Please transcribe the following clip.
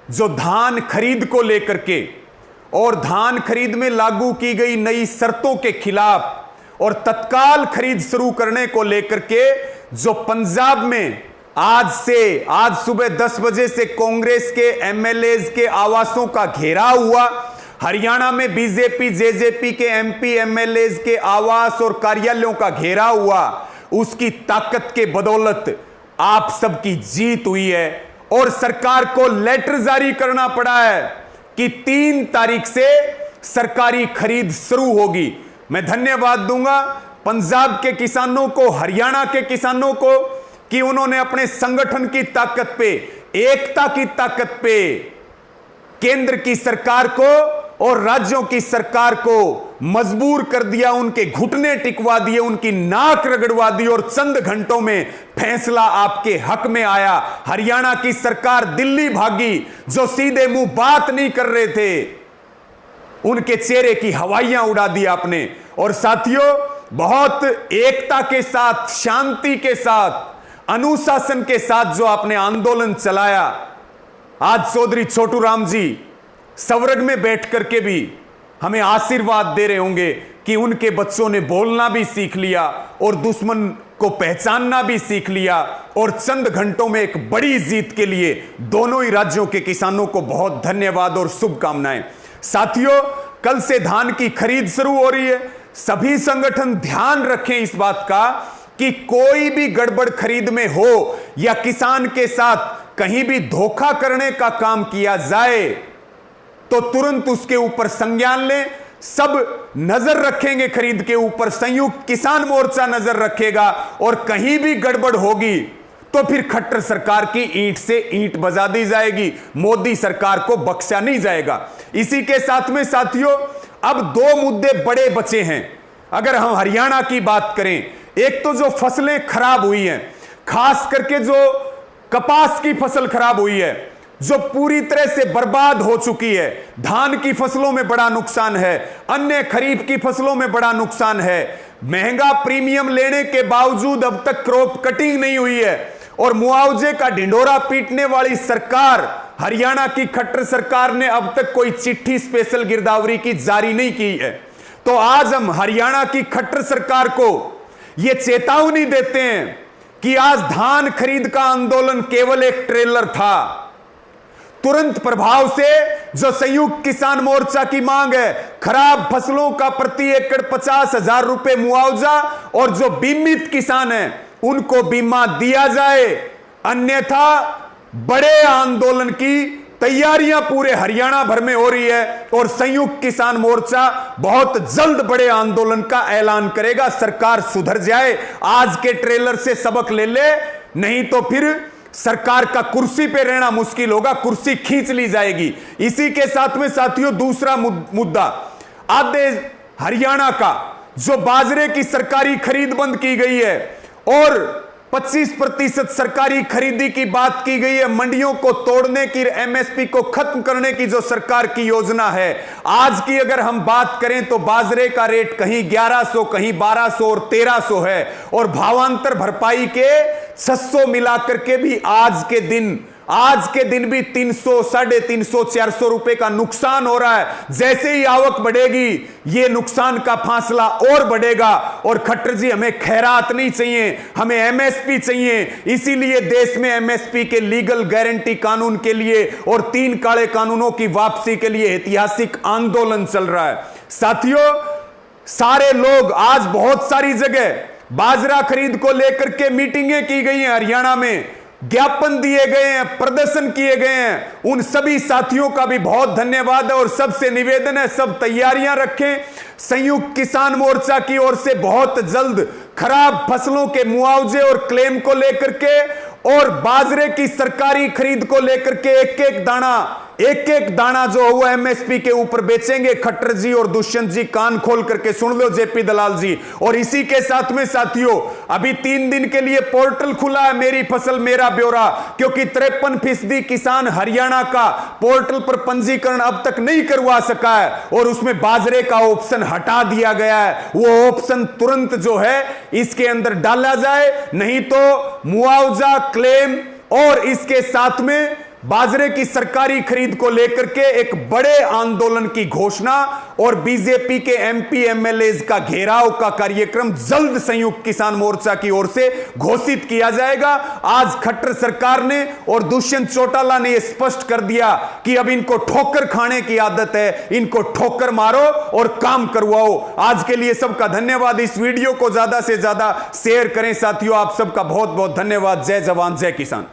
जो धान खरीद को लेकर के और धान खरीद में लागू की गई नई शर्तों के खिलाफ और तत्काल खरीद शुरू करने को लेकर के जो पंजाब में आज सुबह 10 बजे से कांग्रेस के एमएलएज के आवासों का घेराव हुआ, हरियाणा में बीजेपी जेजेपी के एमपी एमएलएज के आवास और कार्यालयों का घेराव हुआ, उसकी ताकत के बदौलत आप सबकी जीत हुई है और सरकार को लेटर जारी करना पड़ा है कि 3 तारीख से सरकारी खरीद शुरू होगी। मैं धन्यवाद दूंगा पंजाब के किसानों को, हरियाणा के किसानों को कि उन्होंने अपने संगठन की ताकत पे, एकता की ताकत पे केंद्र की सरकार को और राज्यों की सरकार को मजबूर कर दिया, उनके घुटने टिकवा दिए, उनकी नाक रगड़वा दी और चंद घंटों में फैसला आपके हक में आया। हरियाणा की सरकार दिल्ली भागी, जो सीधे मुंह बात नहीं कर रहे थे, उनके चेहरे की हवाइयां उड़ा दी आपने। और साथियों, बहुत एकता के साथ, शांति के साथ, अनुशासन के साथ जो आपने आंदोलन चलाया, आज चौधरी छोटू राम जी स्वर्ग में बैठ करके भी हमें आशीर्वाद दे रहे होंगे कि उनके बच्चों ने बोलना भी सीख लिया और दुश्मन को पहचानना भी सीख लिया और चंद घंटों में एक बड़ी जीत के लिए दोनों ही राज्यों के किसानों को बहुत धन्यवाद और शुभकामनाएं। साथियों, कल से धान की खरीद शुरू हो रही है। सभी संगठन ध्यान रखें इस बात का कि कोई भी गड़बड़ खरीद में हो या किसान के साथ कहीं भी धोखा करने का काम किया जाए तो तुरंत उसके ऊपर संज्ञान लें। सब नजर रखेंगे खरीद के ऊपर, संयुक्त किसान मोर्चा नजर रखेगा और कहीं भी गड़बड़ होगी तो फिर खट्टर सरकार की ईंट से ईंट बजा दी जाएगी, मोदी सरकार को बख्शा नहीं जाएगा। इसी के साथ में साथियों, अब 2 मुद्दे बड़े बचे हैं। अगर हम हरियाणा की बात करें, एक तो जो फसलें खराब हुई हैं, खास करके जो कपास की फसल खराब हुई है, जो पूरी तरह से बर्बाद हो चुकी है। धान की फसलों में बड़ा नुकसान है, अन्य खरीफ की फसलों में बड़ा नुकसान है। महंगा प्रीमियम लेने के बावजूद अब तक क्रॉप कटिंग नहीं हुई है और मुआवजे का ढिंढोरा पीटने वाली सरकार, हरियाणा की खट्टर सरकार ने अब तक कोई चिट्ठी स्पेशल गिरदावरी की जारी नहीं की है। तो आज हम हरियाणा की खट्टर सरकार को यह चेतावनी देते हैं कि आज धान खरीद का आंदोलन केवल एक ट्रेलर था। तुरंत प्रभाव से जो संयुक्त किसान मोर्चा की मांग है, खराब फसलों का प्रति एकड़ 50,000 रुपए मुआवजा और जो बीमित किसान हैं उनको बीमा दिया जाए, अन्यथा बड़े आंदोलन की तैयारियां पूरे हरियाणा भर में हो रही है और संयुक्त किसान मोर्चा बहुत जल्द बड़े आंदोलन का ऐलान करेगा। सरकार सुधर जाए, आज के ट्रेलर से सबक ले ले, नहीं तो फिर सरकार का कुर्सी पे रहना मुश्किल होगा, कुर्सी खींच ली जाएगी। इसी के साथ में साथियों, दूसरा मुद्दा, आधे हरियाणा का जो बाजरे की सरकारी खरीद बंद की गई है और 25% सरकारी खरीदी की बात की गई है, मंडियों को तोड़ने की, एमएसपी को खत्म करने की जो सरकार की योजना है, आज की अगर हम बात करें तो बाजरे का रेट कहीं 1100, कहीं 1200 और 1300 है और भावांतर भरपाई के 600 मिलाकर के भी आज के दिन भी 300, 350, 400 रुपए का नुकसान हो रहा है। जैसे ही आवक बढ़ेगी ये नुकसान का फासला और बढ़ेगा। और खट्टर जी, हमें खैरात नहीं चाहिए, हमें एमएसपी चाहिए। इसीलिए देश में एमएसपी के लीगल गारंटी कानून के लिए और 3 काले कानूनों की वापसी के लिए ऐतिहासिक आंदोलन चल रहा है। साथियों, सारे लोग, आज बहुत सारी जगह बाजरा खरीद को लेकर के मीटिंगें की गई हैं, हरियाणा में ज्ञापन दिए गए हैं, प्रदर्शन किए गए हैं। उन सभी साथियों का भी बहुत धन्यवाद है और सबसे निवेदन है, सब तैयारियां रखें। संयुक्त किसान मोर्चा की ओर से बहुत जल्द खराब फसलों के मुआवजे और क्लेम को लेकर के और बाजरे की सरकारी खरीद को लेकर के एक एक दाना जो हुआ एमएसपी के ऊपर बेचेंगे। खट्टर जी और दुष्यंत जी, कान खोल करके सुन लो, जेपी दलाल जी। और इसी के साथ में साथियों, अभी 3 दिन के लिए पोर्टल खुला है, मेरी फसल मेरा ब्यौरा, क्योंकि 53% किसान हरियाणा का पोर्टल पर पंजीकरण अब तक नहीं करवा सका है और उसमें बाजरे का ऑप्शन हटा दिया गया है। वो ऑप्शन तुरंत जो है इसके अंदर डाला जाए, नहीं तो मुआवजा, क्लेम और इसके साथ में बाजरे की सरकारी खरीद को लेकर के एक बड़े आंदोलन की घोषणा और बीजेपी के एमपी एमएलएज का घेराव का कार्यक्रम जल्द संयुक्त किसान मोर्चा की ओर से घोषित किया जाएगा। आज खट्टर सरकार ने और दुष्यंत चौटाला ने यह स्पष्ट कर दिया कि अब इनको ठोकर खाने की आदत है, इनको ठोकर मारो और काम करवाओ। आज के लिए सबका धन्यवाद। इस वीडियो को ज्यादा से ज्यादा शेयर करें साथियों। आप सबका बहुत बहुत धन्यवाद। जय जवान जय किसान।